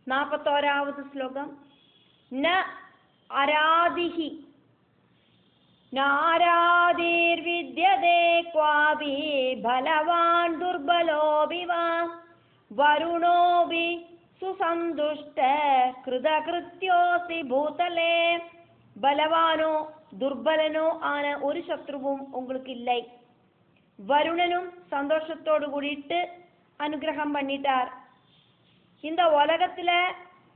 41ാவது ശ്ലോകം. ന അരാദിഹി നാരാദിർവിദ്യതേ ക്വാപി ബലവാൻ ദുർബലോപി വാ വരുണോപി സുസന്തുഷ്ട കൃതകൃത്യോസി ഭൂതലേ. ബലവാനോ துர்பலனோ ஆன ஒரு சத்ருவும் உங்களுக்கு இல்லை. வருணனும் சந்தோஷத்தோடு கூடிட்டு அனுகிரகம் பண்ணிட்டார். இந்த உலகத்துல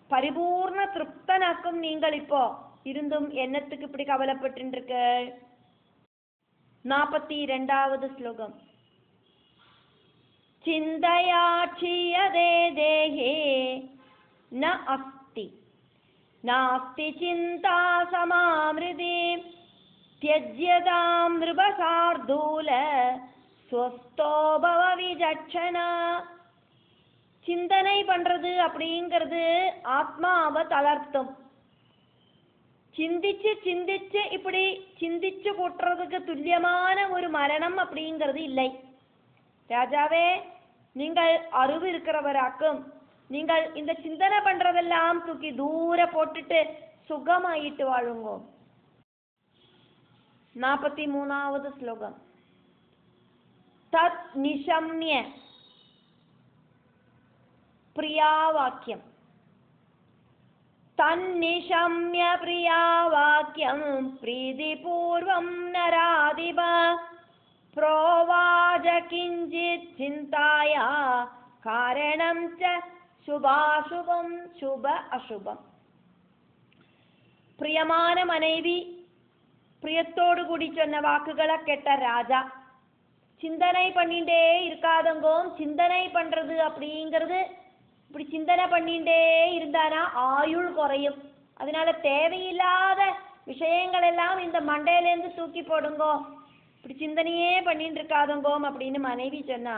பரிபூர்ண திருப்தனாக்கும் நீங்கள் இப்போ இருந்தும் என்னத்துக்கு இப்படி கவலைப்பட்டு இருக்க. 42வது ஸ்லோகம். சிந்தையாட்சியதே தேஹே ந அஸ்தி நாஸ்தி சிந்தா சமாமிருதி தியஜ்யதாம் நிருபசார்தூல ஸ்வஸ்தோ பவ விசக்ஷணா. சிந்தனை பண்றது அப்படிங்கிறது ஆத்மாவை தளர்த்தும். சிந்திச்சு சிந்திச்சு இப்படி சிந்திச்சு கூட்டுறதுக்கு துல்லியமான ஒரு மரணம் அப்படிங்கிறது இல்லை. ராஜாவே, நீங்கள் அறிவு இருக்கிறவராக்கும். நீங்கள் இந்த சிந்தனை பண்றதெல்லாம் தூக்கி தூர போட்டுட்டு சுகமாயிட்டு வாழுங்கோ. 43வது ஸ்லோகம். தத் நிஷம்ய பிரியாவாக்கியம். தன்னிஷம்ய பிரியாவாக்கியம் பிரீதிபூர்வம் நராதிப ப்ரோவாஜ கிஞ்சித் சிந்தாயா காரணம் ச சுபாசுபம் சுப அசுபம். பிரியமான மனைவி பிரியத்தோடு கூடி சொன்ன வாக்குகளை கேட்ட ராஜா சிந்தனை பண்ணிட்டே இருக்காதங்கோம். சிந்தனை பண்றது அப்படிங்கிறது இப்படி சிந்தனை பண்ணிட்டே இருந்தானா ஆயுள் குறையும். அதனால தேவையில்லாத விஷயங்கள் எல்லாம் இந்த மண்டையிலேருந்து தூக்கி போடுங்கோ, இப்படி சிந்தனையே பண்ணிட்டு இருக்காதங்கோம் அப்படின்னு மனைவி சொன்னா,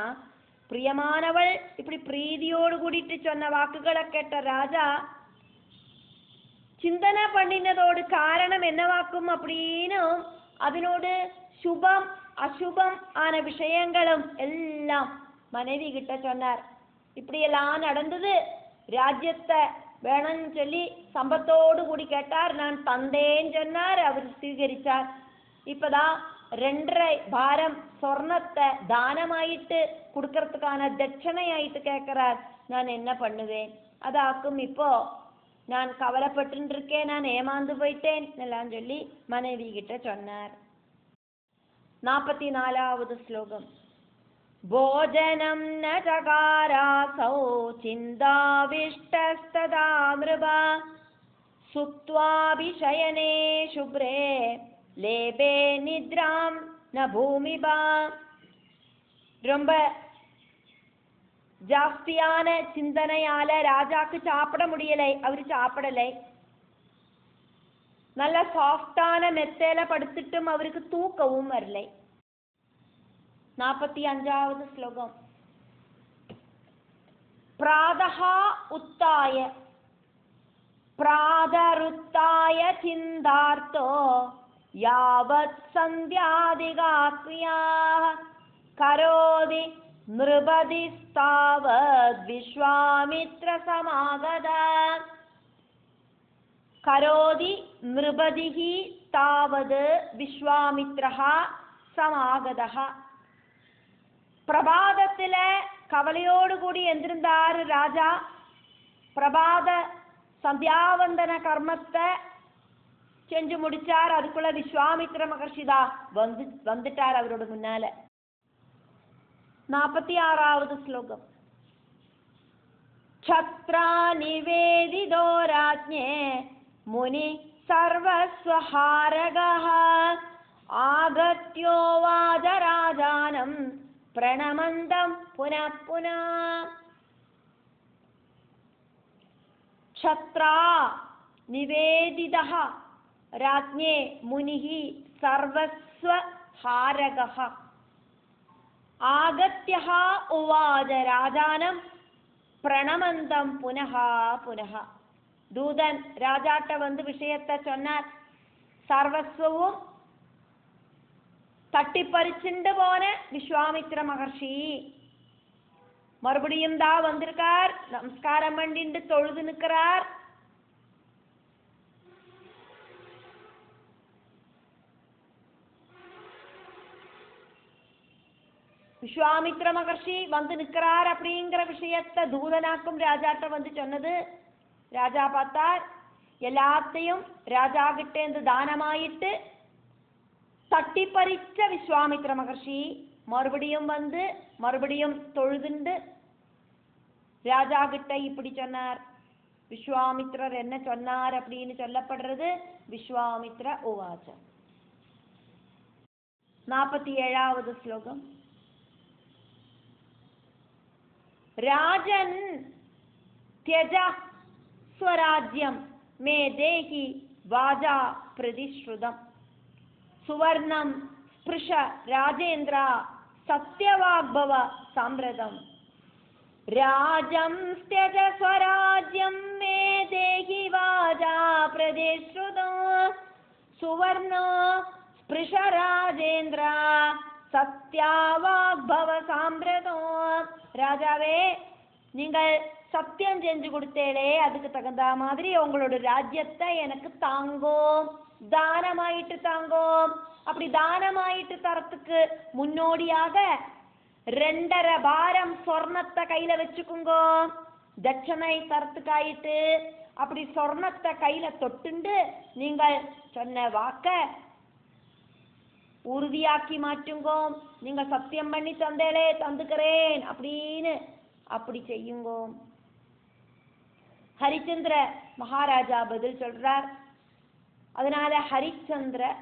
பிரியமானவள் இப்படி பிரீதியோடு கூடிட்டு சொன்ன வாக்குகளை கேட்ட ராஜா சிந்தனை பண்ணினதோடு காரணம் என்னவாக்கும் அப்படின்னு அதனோடு சுபம் அசுபம் ஆன விஷயங்களும் எல்லாம் மனைவி கிட்ட சொன்னார். இப்படியெல்லாம் நடந்தது. ராஜ்யத்தை வேணும்னு சொல்லி சம்பத்தோடு கூடி கேட்டார். நான் தந்தேன்னு சொன்னார், அவர் സ്വീകരിച്ചാர். இப்பதான் 2.5 பாரம் சொர்ணத்தை தானமாயிட்டு கொடுக்கறதுக்கான தட்சணையாயிட்டு கேட்கிறார். நான் என்ன பண்ணுவேன்? அதாக்கும் இப்போ நான் கவலைப்பட்டு இருக்கேன், நான் ஏமாந்து போயிட்டேன் எல்லாம் சொல்லி மனைவி கிட்ட சொன்னார். 44வது ஸ்லோகம். போஜனம் ந சகாராசௌ சிந்தாவிஷ்டஸ்ததா மிருபா சுத்வாபிஷயனே சுப்ரே லேபே நித்ராம் ந பூமிபா. ரொம்ப ஜாஸ்தியான சிந்தனையால ராஜாக்கு சாப்பிட முடியலை. அவரு சாப்பிடலை. நல்ல சாஃப்டான மெத்தையில படுத்துட்டும் அவருக்கு தூக்கவும் வரலை. 45வது ஸ்லோகம். பிராதஹா உத்தாய பிராதருத்தாய சிந்தார்த்தோ யாவத் சந்தியாதிகா க்ரியாः கரோதி நிருபதிஸ்தாவத் விஸ்வாமித்ர சமாகதா. கரோதி நிருபதிஹி தாவத் விஸ்வாமித்ரஹ சமாகதः. பிரபாதத்துல கவலையோடு கூடி எந்திருந்தார் ராஜா. பிரபாத சந்தியாவந்தன கர்மத்தை செஞ்சு முடிச்சார். அதுக்குள்ள விஸ்வாமித்ர மகர்ஷிதா வந்துட்டார் அவரோட முன்னால. 46வது ஸ்லோகம். க்ஷத்ரா நிவேதிதோ ராஜ்ஞே முனி சர்வஸ்வஹாரகः ஆகத்யோவாஜ ராஜானம் பிரணமந்தம் புனః புனः. க்ஷத்ரா நிவேதிதः ராஜ்ஞே முனிஹி சர்வஸ்வஹாரகः ஆகத்யः உவாஜ ராஜானம் பிரணமந்தம் புனः புனः. தூதன் ராஜாட்ட வந்து விஷயத்தை சொன்னார். சர்வஸ்வவும் தட்டி பறிச்சுண்டு போன விஸ்வாமித்ர மகர்ஷி மறுபடியும் தான் வந்திருக்கார். நமஸ்காரம் பண்ணிட்டு தொழுது நிற்கிறார். விஸ்வாமித்ர மகர்ஷி வந்து நிற்கிறார் அப்படிங்கிற விஷயத்தை தூதனாக்கும் ராஜாட்ட வந்து சொன்னது. ராஜா பார்த்தார், எல்லாத்தையும் ராஜா கிட்டேந்து தானமாயிட்டு தட்டி பறிச்ச விஸ்வாமித்ர மகர்ஷி மறுபடியும் வந்து மறுபடியும் தொழுதுண்டு ராஜா கிட்ட இப்படி சொன்னார். விஸ்வாமித்ரர் என்ன சொன்னார் அப்படின்னு சொல்லப்படுறது விஸ்வாமித்ர உவாச்ச. 47வது ஸ்லோகம். ராஜன் त्यज स्वराज्यं मे देहि वाजा प्रतिश्रुतम् सुवर्णं स्पृश राजेन्द्र सत्यवाग्भव साम्प्रतम् राजं त्यज स्वराज्यं मे देहि वाजा प्रतिश्रुतम् सुवर्णं स्पृश राजेन्द्र சத்யாவாக்பவ சாம்பிரதம். ராஜாவே, நீங்கள் சத்தியம் செஞ்சு கொடுத்தேளே, அதுக்கு தகுந்த மாதிரி உங்களோட ராஜ்யத்தை எனக்கு தாங்கோம், தானமாயிட்டு தாங்கோம். அப்படி தானமாயிட்டு தரத்துக்கு முன்னோடியாக 2.5 பாரம் சொர்ணத்தை கையில வச்சுக்குங்கோ, தட்சணை தரத்துக்காயிட்டு. அப்படி சொர்ணத்தை கையில தொட்டுண்டு நீங்கள் சொன்ன வாக்க உறுதியாக்கி மாற்றுங்கோ. நீங்க சத்தியம் பண்ணி தந்தேளே, தந்துக்கிறேன் அப்படின்னு அப்படி செய்யுங்கோ. ஹரிச்சந்திர மகாராஜா பதில் சொல்றார். அதனால ஹரிச்சந்திர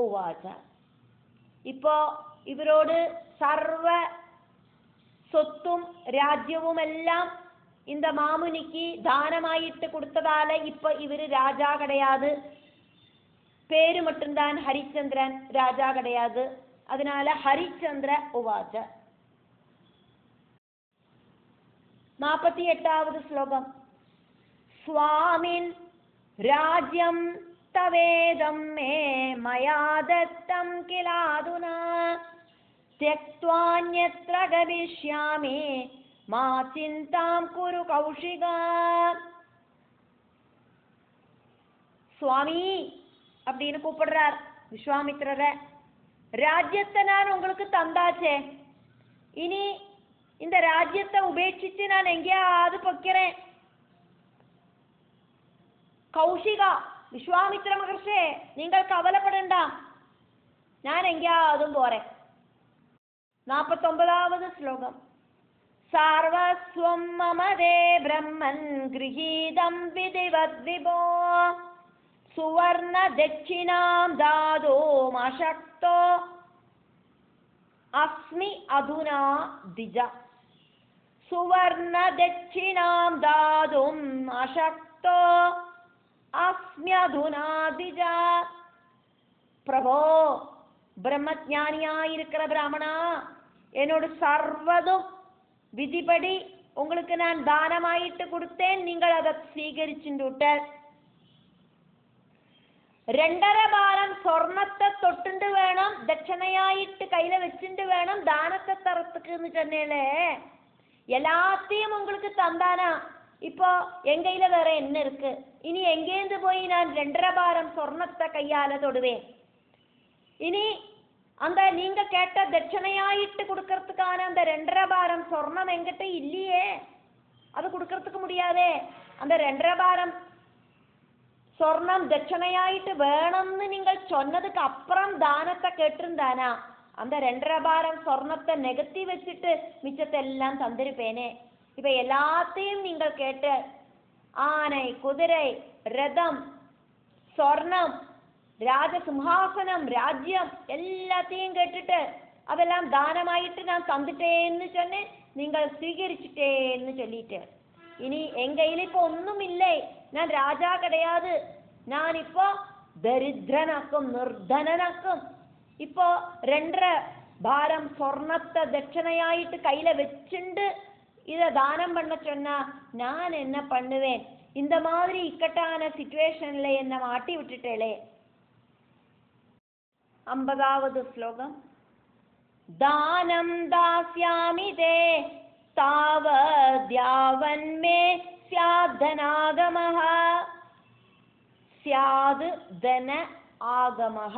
உவாச்ச. இப்போ இவரோடு சர்வ சொத்தும் ராஜ்யവും எல்லாம் இந்த மாமுனிக்கு தானமாயிட்டு கொடுத்ததால இப்ப இவரு ராஜா கிடையாது, பேரு மட்டும்தான் ஹரிச்சந்திரன், ராஜா கிடையாது. அதனால ஹரிச்சந்திர உவாச்ச. 48வது ஸ்லோகம். ஸ்வாமின் ராஜ்யம் தவேதம் மே மயா தத்தம் கிலாதுனா த்யக்த்வான்யத்ர கவிஷ்யாமி மா சிந்தாம் குரு கௌஷிகா. சுவாமி அப்படின்னு கூப்பிடுறார் விஸ்வாமித்ரரை. ராஜ்யத்தை நான் உங்களுக்கு தந்தாச்சே, இனி இந்த ராஜ்யத்தை உபேட்சிச்சு நான் எங்கேயாவது பொக்கிறேன். கௌஷிகா, விஸ்வாமித்ர மகர்ஷே, நீங்கள் கவலைப்படண்டாம், நான் எங்கேயாவதும் போறேன். 49வது ஸ்லோகம். சார்வஸ்வம் மமதே பிரம்மன் கிரஹீதம் விதிவத் விபோ சுவர்ண தட்சிணாம் தாதோம் அசக்தோ அஸ்மி அதுனா திஜா. சுவர்ண தட்சிணாம் தாதும் அசக்தோ அஸ்மி அதுனா திஜா. பிரபோ, பிரம்மஞானியாயிருக்கிற பிராமணா, என்னோட சர்வதும் விதிப்படி உங்களுக்கு நான் தானமாயிட்டு கொடுத்தேன், நீங்கள் அதை സ്വീകരിച്ചിട്ട് விட்டார். 2.5 பாரம் സ്വർണത്തെ തൊട്ടുണ്ട് വേണം, ദക്ഷിണയായിട്ട് കയ്യില വെച്ചിട്ട് വേണം ദാനത്തെ തരத்துக்குன்னு சொன்னேளே, எல்லாத்தையும் உங்களுக்கு தந்தானா. இப்போ என் கையில வேற என்ன இருக்கு? இனி எங்கேந்து போய் நான் 2.5 பாரம் சொர்ணத்தை கையால தொடுவேன்? இனி அந்த நீங்க கேட்ட தட்சிணையாயிட்டு கொடுக்கறதுக்கான அந்த 2.5 பாரம் சொர்ணம் என்கிட்ட இல்லையே, அது கொடுக்கறதுக்கு முடியாதே. அந்த 2.5 பாரம் സ്വർണം ദക്ഷിണയായിട്ട് വേണമെന്ന് നിങ്ങൾ சொன்னதுக்கு அப்புறம் தானத்தை கேட்டிருந்தானா, அந்த 2.5 பாரம் சொர்ணத்தை நிகழ்த்தி வச்சுட்டு மிச்சத்தை எல்லாம் தந்திருப்பேனே. இப்ப எல்லாத்தையும் நீங்கள் கேட்டு ஆனை, குதிரை, ரதம், சொர்ணம், ராஜசிம்ஹாசனம், ராஜ்யம் எல்லாத்தையும் கேட்டுட்டு அதெல்லாம் தானமாயிட்டு நான் தந்துட்டேன்னு சொன்னேன், நீங்கள் സ്വീകരിച്ചിட்டேன்னு சொல்லிட்டு. இனி என் கையில் இப்போ ஒன்றும் இல்லை, நான் ராஜா கிடையாது, நான் இப்போ தரித்திரனாக்கும், நிர்தனனாக்கும். இப்போ 2.5 பாரம் சொர்ணத்தை தட்சிணையாயிட்டு கையில வச்சுண்டு இதை தானம் பண்ண சொன்னா நான் என்ன பண்ணுவேன்? இந்த மாதிரி இக்கட்டான சிச்சுவேஷன்ல என்ன மாட்டி விட்டுட்டேளே. 50வது ஸ்லோகம். தானம் தாஸ்யாமி தே तावद्यावन्मे स्याद्धनागमः स्याद् धन आगमः.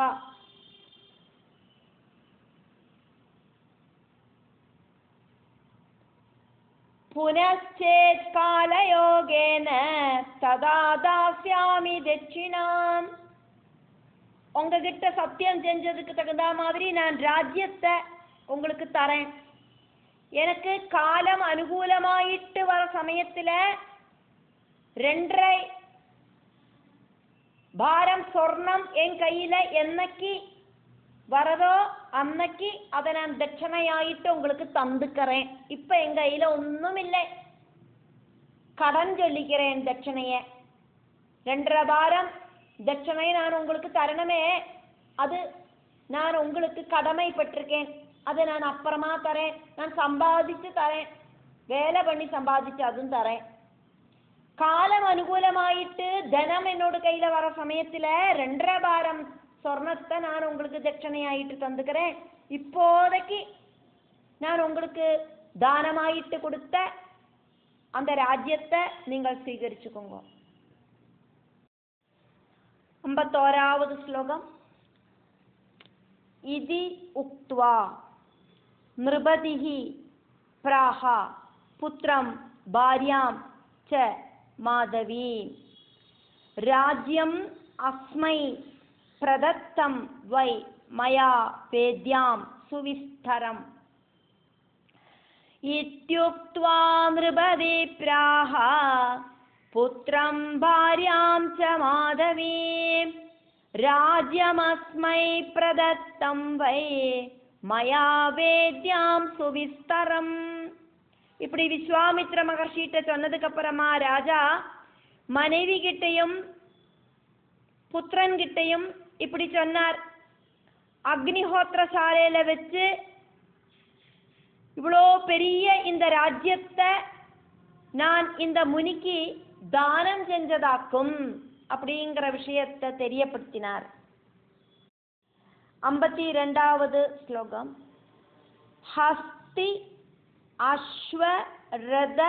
पुनश्चेत् कालयोगेन तदा दास्यामि दक्षिणाम्. உங்ககிட்ட சத்தியம் செஞ்சதுக்கு தகுந்த மாதிரி நான் ராஜ்யத்தை உங்களுக்கு தரேன். எனக்கு காலம் அனுகூலமாயிட்டு வர சமயத்துல 2.5 பாரம் சொர்ணம் என் கையில என்னைக்கு வரதோ அன்னைக்கு அதை நான் தட்சணையாயிட்டு உங்களுக்கு தந்துக்கிறேன். இப்ப என் கையில ஒன்றும் இல்லை, கடன் சொல்லிக்கிறேன் தட்சணைய. 2.5 பாரம் தட்சணை நான் உங்களுக்கு தரணுமே, அது நான் உங்களுக்கு கடமைப்பட்டிருக்கேன். அதை நான் அப்புறமா தரேன், நான் சம்பாதிச்சு தரேன், வேலை பண்ணி சம்பாதிச்சு அதுவும் தரேன். காலம் அனுகூலமாயிட்டு தனம் என்னோட கையில வர சமயத்துல 2.5 பாரம் சொர்ணத்தை நான் உங்களுக்கு தட்சணையாயிட்டு தந்துக்கிறேன். இப்போதைக்கு நான் உங்களுக்கு தானமாயிட்டு கொடுத்த அந்த ராஜ்யத்தை நீங்கள் സ്വീകരിച്ചുக்கோங்க. 51வது ஸ்லோகம். இதி உக்த்வா நிருபதிஹி பிராஹ புத்ரம் பார்யாம் ச மாதவி ராஜ்யம் அஸ்மை பிரதத்தம் வை மயா வேத்யாம் சுவிஸ்தரம். இத்யுக்த்வா நிருபதி பிராஹ புத்ரம் பார்யாம் ச மாதவி ராஜ்யமஸ்மை பிரதத்தம் வை மயா வேத்யாம் சுவிஸ்தரம். இப்படி விஸ்வாமித்ர மகர்ஷிட்ட சொன்னதுக்கு அப்புறமா ராஜா மனைவி கிட்டையும் புத்திரன் கிட்டையும் இப்படி சொன்னார். அக்னிஹோத்திரசாலையில வச்சு இவ்வளோ பெரிய இந்த ராஜ்யத்தை நான் இந்த முனிக்கு தானம் செஞ்சதாக்கும் அப்படிங்கிற விஷயத்தை தெரியப்படுத்தினார். 52வது ஸ்லோகம். ஹஸ்தி அஸ்வ ரத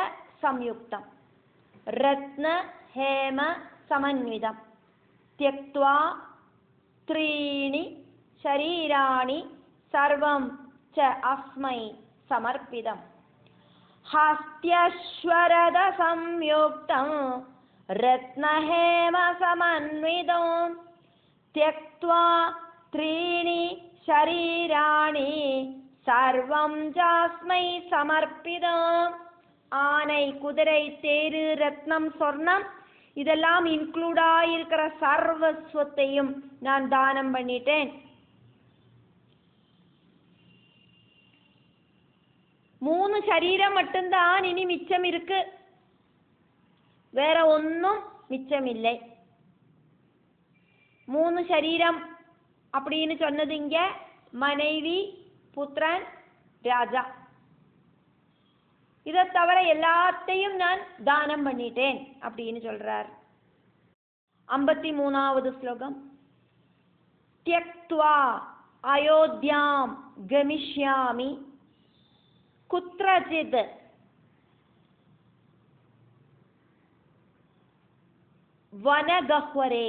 சம்யுக்தம் ரத்ன ஹேம சமன்விதம் த்யக்த்வா த்ரீணி ஷரீராணி சர்வம் ச அஸ்மை சமர்ப்பிதம். ஹஸ்த்யஸ்வரத சம்யுக்தம் ரத்னஹேம சமன்விதம் த்யக்த்வா த்ரீணி ஷரீராணி சர்வம் ஜாஸ்மை சமர்ப்பிதம். ஆனை, குதிரை, தேரு, ரத்னம், சொர்ணம் இதெல்லாம் இன்க்ளூட் ஆயிருக்கிற சர்வஸ்வத்தையும் நான் தானம் பண்ணிட்டேன். 3 சரீரம் மட்டும்தான் இனி மிச்சம் இருக்கு, வேற ஒன்றும் மிச்சம் இல்லை. 3 சரீரம் அப்படின்னு சொன்னது இங்க மனைவி, புத்திரன், ராஜா. இதை தவிர எல்லாத்தையும் நான் தானம் பண்ணிட்டேன் அப்படின்னு சொல்றார். 53வது ஸ்லோகம். த்யக்த்வா அயோத்யாம் கமிஷ்யாமி குத்ரசித் வனகஹ்வரே.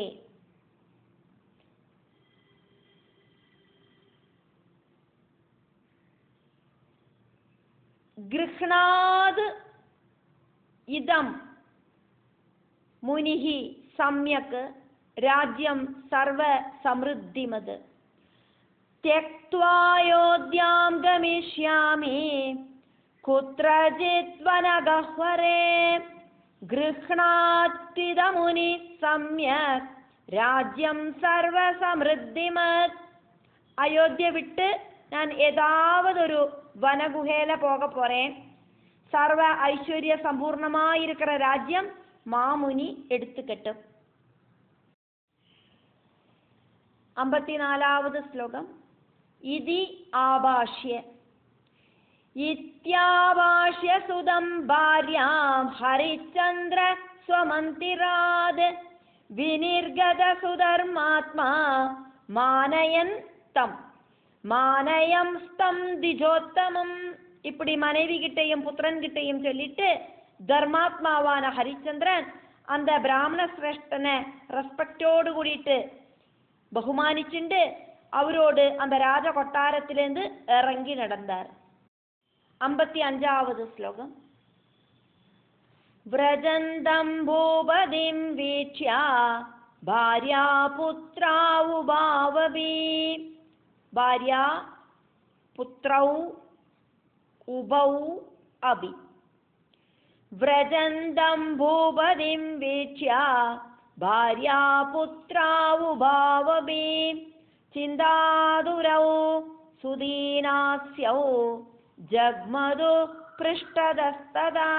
கிருஹ்ணாத் இதம் முனிஹி சம்யக் ராஜ்யம் சர்வ சம்ருத்திமத் த்யக்த்வாயோத்யாம் கமிஷ்யாமி குத்ரஜித் வனகஹ்வரே கிருஹ்ணாத் முனி சம்யக் ராஜ்யம் சர்வ சம்ருத்திமத். அயோத்தியை விட்டு நான் ஏதாவது ஒரு வனகுகையில போக போறேன். சர்வ ஐஸ்வர்ய சம்பூர்ணமாயிருக்கிற ராஜ்யம் மாமுனி எடுத்துக்கட்டும். 54வது ஸ்லோகம். இதி ஆபாஷ்ய இத்யாபாஷ்ய சுதம் பார்யாம் ஹரிச்சந்திர ஸ்வமந்திராத் விநிர்கத சுதர்மாத்மா மானயன் தம் மானயம் ஸ்தம் திஜோத்தமம் இப்படி மனைவி கிட்டையும் புத்திரன் கிட்டையும் சொல்லிட்டு தர்மாத்மாவான ஹரிச்சந்திரன் அந்த பிராமண சிரேஷ்டனை ரெஸ்பெக்டோடு கூடிட்டு பகுமானிச்சுண்டு அவரோடு அந்த ராஜ கொட்டாரத்திலிருந்து இறங்கி நடந்தார். 55வது ஸ்லோகம். व्रजन्तं भूपतिं वीक्ष्य भार्या पुत्रा उभावपि भार्या पुत्रौ उभौ अपि व्रजन्तं भूपतिं वीक्ष्य भार्या पुत्रा उभावपि चिन्तातुरौ सुदीनास्यौ जग्मदु पृष्ठतस्तदा.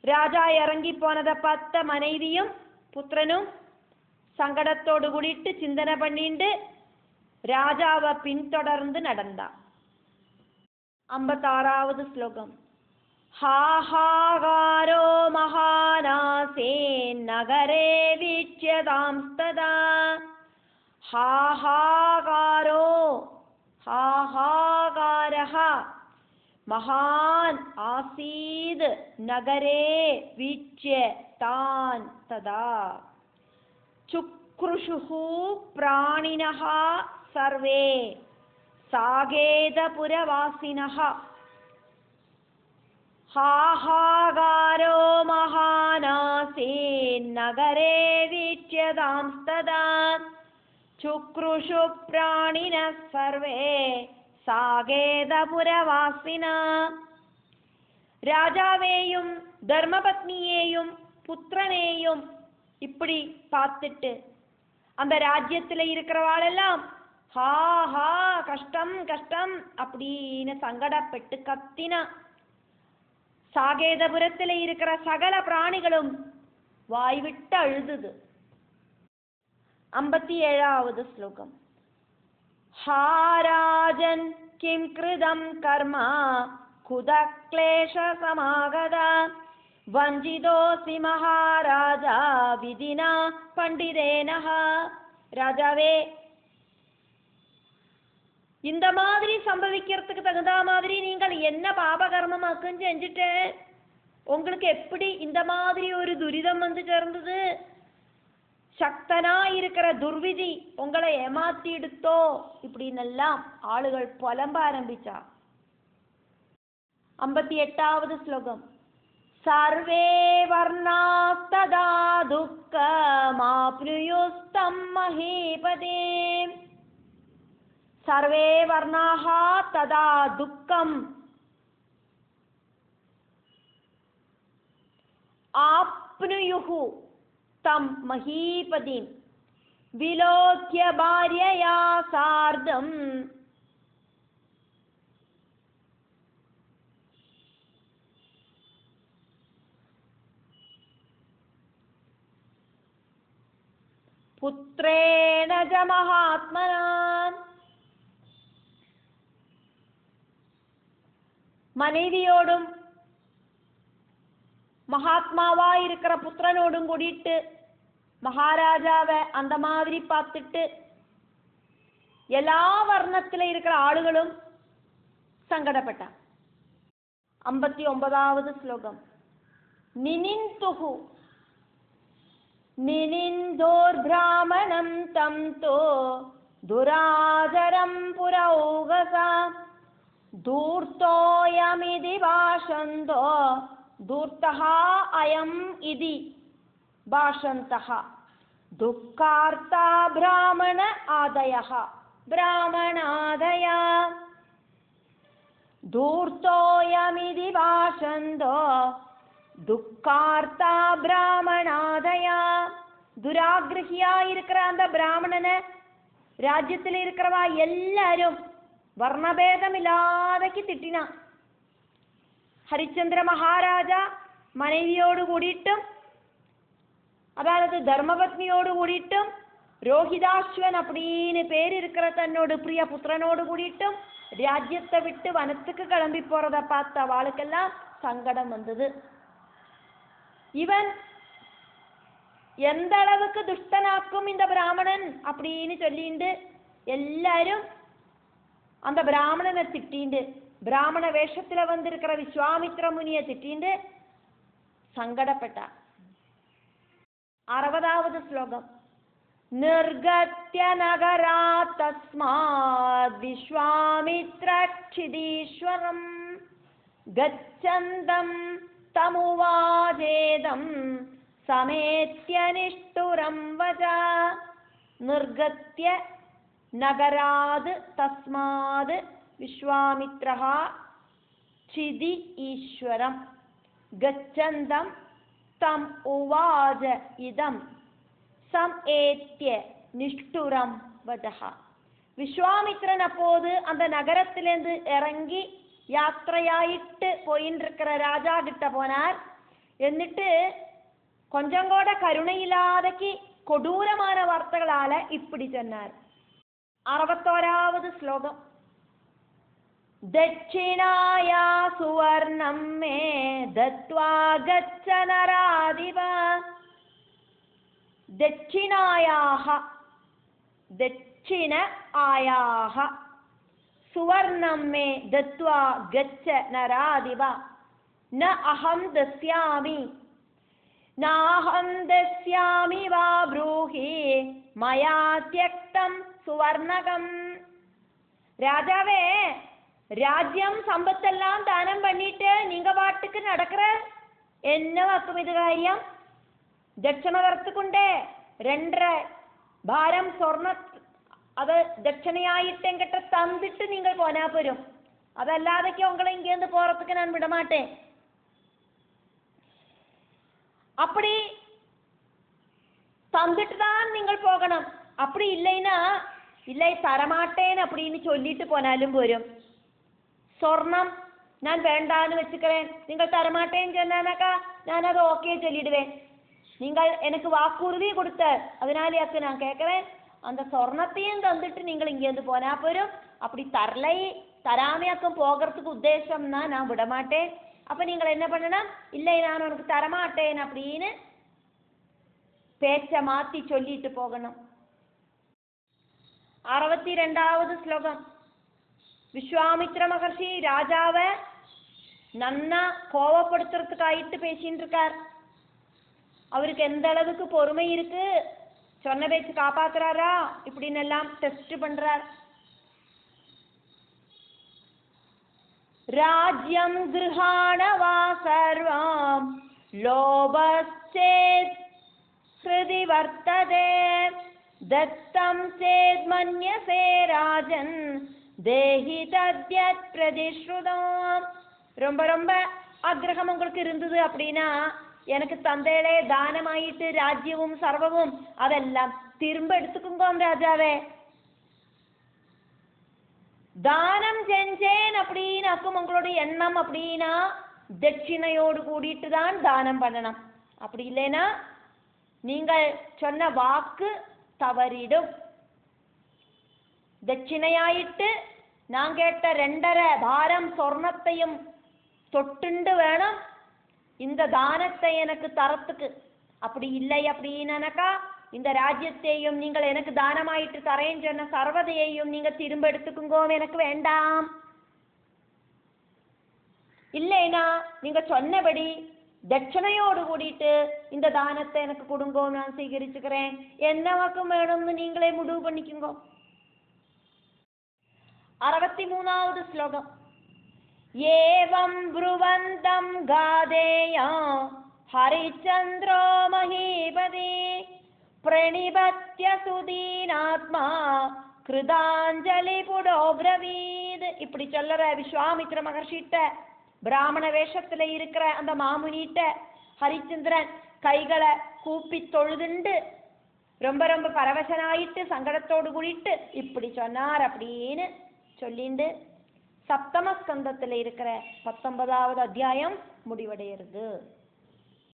രാജാ ഇറങ്ങിപ്പോനதை പത്ത മனைவிയും പുത്രനും സങ്കടത്തോടു കൂടിയിട്ട് ചിന്തന പണിയിട്ട് രാജാവ് പിന്തുടർന്ന് നടന്ന. 56வது ശ്ലോകം. ഹാഹാകാരോ മഹാനാസേ നഗരേ വീക്ഷ്യതാംസ്തദാ ഹാഹാകാരോ ഹാഹാകാരഃ महान आसीद नगरे वीच्य तान तदा चुक्रुषुः प्राणिनः सर्वे सागेतपुरवासिनः हाहागारो महानासे नगरे वीच्यतांस्तदा चुक्रुषु प्राणिनः सर्वे സാകേതപുരവാസിന. രാജാവേയും ധർമ്മപത്നിയെയും പുത്രനെയും இப்படி பார்த்துட்டு அந்த ராஜ்யத்துல இருக்கிறவாளெல்லாம் ஹா ஹா கஷ்டம் கஷ்டம் அப்படின்னு சங்கடப்பட்டு கத்தினா. சாகேதபுரத்துல இருக்கிற சகல பிராணிகளும் வாய்விட்டு அழுதுது. 57வது ஸ்லோகம். हा राजन् किं कृतं कर्म कुतक्लेश समागता वञ्चितोऽसि महाराजा विधिना पण्डितेनः. ராஜாவே, இந்த மாதிரி சம்பவிக்கிறதுக்கு தகுந்த மாதிரி நீங்கள் என்ன பாபகர்மமாக்கும் செஞ்சுட்டு உங்களுக்கு எப்படி இந்த மாதிரி ஒரு துரிதம் வந்து சேர்ந்தது? சக்தனா இருக்கிற துர்விதி உங்களை ஏமாத்தி எடுத்தோ இப்படின்னு எல்லாம் ஆளுகள் புலம்ப ஆரம்பிச்சா. 58வது ஸ்லோகம். சர்வே வர்ணாஸ்ததா துக்கமாப்னுயுஸ்தம் மஹீபதே சர்வே வர்ணாஹ ததா துக்கம் ஆப்னுயுஹு तम महीपतिं विलोक्य भार्यया सार्धं पुत्रेण च महात्मना. மனைவியோடும் மகாத்மாவா இருக்கிற புத்திரனோடும் கூடிட்டு மகாராஜாவை அந்த மாதிரி பார்த்துட்டு எல்லா வர்ணத்துல இருக்கிற ஆளுகளும் சங்கடப்பட்டான். 59வது ஸ்லோகம். நினிந்துஹு நினிந்தோர் பிராமணம் தம் தோ துராதரம் புரௌகசா தூர்த்தோயமிதி பாஷந்தோ दूर्तः अयम् इति भाषन्तः दुःखार्ता ब्राह्मण आदयः ब्राह्मणादया दूर्तोयमिति भाषन्तो दुःखार्ता ब्राह्मणादया. दुराग्रहिया இருக்கிற அந்த பிராமணனை രാജ്യത്തിൽ இருக்கிறவா எல்லாரும் വർണ്ണഭേദമില്ലാതെക്ക് തിട്ടിനാ. ഹരിശ്ചന്ദ്ര മഹാരാജ മனைவிയോട് കൂടിയിട്ടും അതായത് ധർമ്മപത്നിയോട് കൂടിയിട്ടും രോഹിതാശ്വൻ அப்படின்னு பேர் இருக்கிற தன்னோட பிரிய புத்திரனோடு கூடிட்டும் ராஜ்யத்தை விட்டு வனத்துக்கு கிளம்பி போறத பார்த்த அவளுக்கெல்லாம் சங்கடம் வந்தது. இவன் எந்த அளவுக்கு துஷ்டனாக்கும் இந்த பிராமணன் அப்படின்னு சொல்லிட்டு எல்லாரும் அந்த பிராமணனை திட்டிண்டு பிராமண வேஷத்துல வந்திருக்கிற விஸ்வாமித்ர முனியை திட்டிண்டு சங்கடப்பட்டார். 60வது ஸ்லோகம். நிர்கத்ய நகராத் தஸ்மாத் விஸ்வாமித்ரக்ஷிதீஸ்வரம் கச்சந்தம் தமுவாஜேதம் சமேத்ய நிஷ்டுரம் வஜா. நிர்கத்ய நகராத் தஸ்மாத் விஸ்வாமித்ரः சிதி ஈஸ்வரம் கச்சந்தம் தம் உவாஜ இதம் சமேத்ய நிஷ்டுரம் வஜஹ. விஸ்வாமித்ரன் அப்போது அந்த நகரத்திலிருந்து இறங்கி யாத்திரையாயிட்டு போயின்னு இருக்கிற ராஜா கிட்ட போனார். എന്നിട്ട് கொஞ்சம் கூட கருணையில்லாதக்கு கொடூரமான வார்த்தைகளால இப்படி சொன்னார். 61வது ஸ்லோகம். दक्षिणाया सुवर्णं मे दत्वा गच्छ नराधिप. दक्षिणायाः सुवर्णं मे दत्वा गच्छ नराधिप. न अहं दस्यामि नाहं दस्यामि वा ब्रूहि मया त्यक्तं सुवर्णकम्. ராஜாவே, ராஜ்யம் சம்பத்தெல்லாம் தானம் பண்ணிட்டு நீங்க பாட்டுக்கு நடக்கிற என்ன வாக்கும் இது காரியம்? ദക്ഷിണ തരത്തുകൊണ്ടേ 2.5 ഭാരം സ്വർണ്ണ അത് ദക്ഷിണയായിട്ട് എങ്കിട്ട് തന്നിട്ട് നിങ്ങൾ പോനാ പോരും. അതല്ലാതൊക്കെ ഉങ്ങളെ ഇങ്ങേന്ന് പോറത്തുക്ക് ഞാൻ വിടമാട്ടേ. அப்படி தந்துட்டு தான் நீங்கள் போகணும். அப்படி இல்லைன்னா இல்லை தரமாட்டேன்னு அப்படின்னு சொல்லிட்டு போனாலும் போരും. സ്വർണം ഞാൻ വേണ്ടാന്ന് വെച്ചുக்கிறேன், നിങ്ങൾ തരമാട്ടേன்னு சொன்னானாக்கா நான் அதை ஓகே சொல்லிடுவேன். நீங்கள் எனக்கு வாக்குறுதி கொடுத்த அதனாலேயாக்கு நான் கேட்குறேன், அந்த சொர்ணத்தையும் தந்துட்டு நீங்கள் இங்கேருந்து போனா போரும். அப்படி தரலை தராமையாக்கும் போகிறதுக்கு உத்தேசம்னா நான் விடமாட்டேன். அப்போ நீங்கள் என்ன பண்ணணும்? இல்லை நான் உனக்கு தரமாட்டேன் அப்படின்னு பேச்சை மாற்றி சொல்லிட்டு போகணும். 62வது ஸ்லோகம். விஸ்வாமித்ர மகர்ஷி ராஜாவை நன்னா கோவப்படுத்துறதுக்காயிட்டு பேசின்னு இருக்கார். அவருக்கு எந்த அளவுக்கு பொறுமை இருக்கு, சொன்ன பேச்சு காப்பாத்துறாரா இப்படின்னு எல்லாம் டெஸ்ட் பண்றார். ராஜ்யம் கிருஹாண வா சர்வம் லோபச்சேத் ஹ்ருதி வர்த்ததே தத்தம் சேத் மன்யசே ராஜன் தேஹி தத்யத் பிரதிஸ்ருதம். ரொம்ப ரொம்ப ஆக்ரகம் உங்களுக்கு இருந்தது அப்படின்னா எனக்கு தந்தையிலே தானமாயிட்டு ராஜ்யവും சர்வവും அதெல்லாம் திரும்ப எடுத்துக்குங்கோம் ராஜாவே. தானம் செஞ்சேன் அப்படின்னாக்கும் உங்களுடைய எண்ணம் அப்படின்னா தட்சிணையோடு கூடிட்டு தான் தானம் பண்ணணும். அப்படி இல்லைன்னா நீங்கள் சொன்ன வாக்கு தவறிடும். தட்சிணையாயிட்டு நான் கேட்ட 2.5 ഭാരം സ്വർണത്തെയും தொட்டுண்டு வேணும் இந்த தானத்தை எனக்கு தரத்துக்கு. அப்படி இல்லை அப்படின்னாக்கா இந்த ராஜ்யத்தையும் நீங்கள் எனக்கு தானமாயிட்டு தரேன்னு சொன்ன சர்வதையையும் நீங்க திரும்ப எடுத்துக்குங்கோ, எனக்கு வேண்டாம். இல்லைனா நீங்க சொன்னபடி தட்சணையோடு கூடிட்டு இந்த தானத்தை எனக்கு கொடுங்கோ, நான் സ്വീകരിச்சுக்கிறேன். என்ன வாக்கும் வேணும்னு நீங்களே முடிவு பண்ணிக்குங்கோ. 63வது ஸ்லோகம். ஏவம் ப்ருவந்தம் காதேயா ஹரிச்சந்திரோ மஹீபதி பிரணிபத்ய சுதீனாத்மா கிருதாஞ்சலி புடோப்ரவீத். இப்படி சொல்லற விஸ்வாமித்ர மகர்ஷிட்ட பிராமண வேஷத்துல இருக்கிற அந்த மாமுனிட்ட ஹரிச்சந்திரன் கைகளை கூப்பி தொழுதுண்டு ரொம்ப ரொம்ப பரவசனாயிட்டு சங்கடத்தோடு கூடிட்டு இப்படி சொன்னார் அப்படின்னு சொல்லிண்டு சப்தம ஸ்கந்தத்தில் இருக்கிற 19வது அத்தியாயம் முடிவடைகிறது.